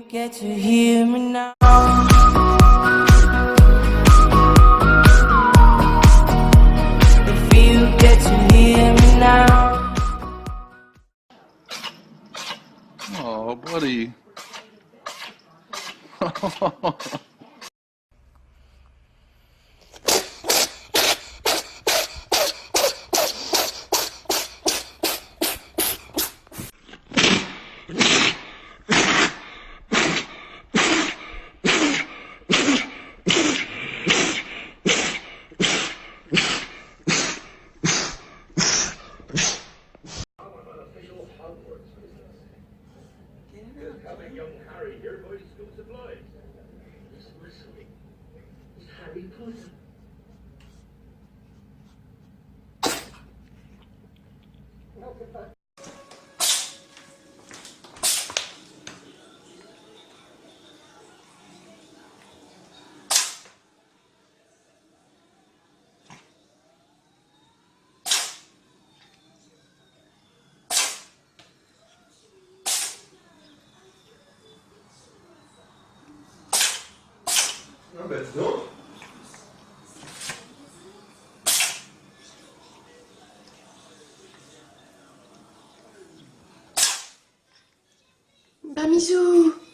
get to hear me now. If you get to hear me now. Oh, buddy. Coming young Harry here for his school supplies. This whistling is Harry Potter. Ah ben dis donc. Bamisou.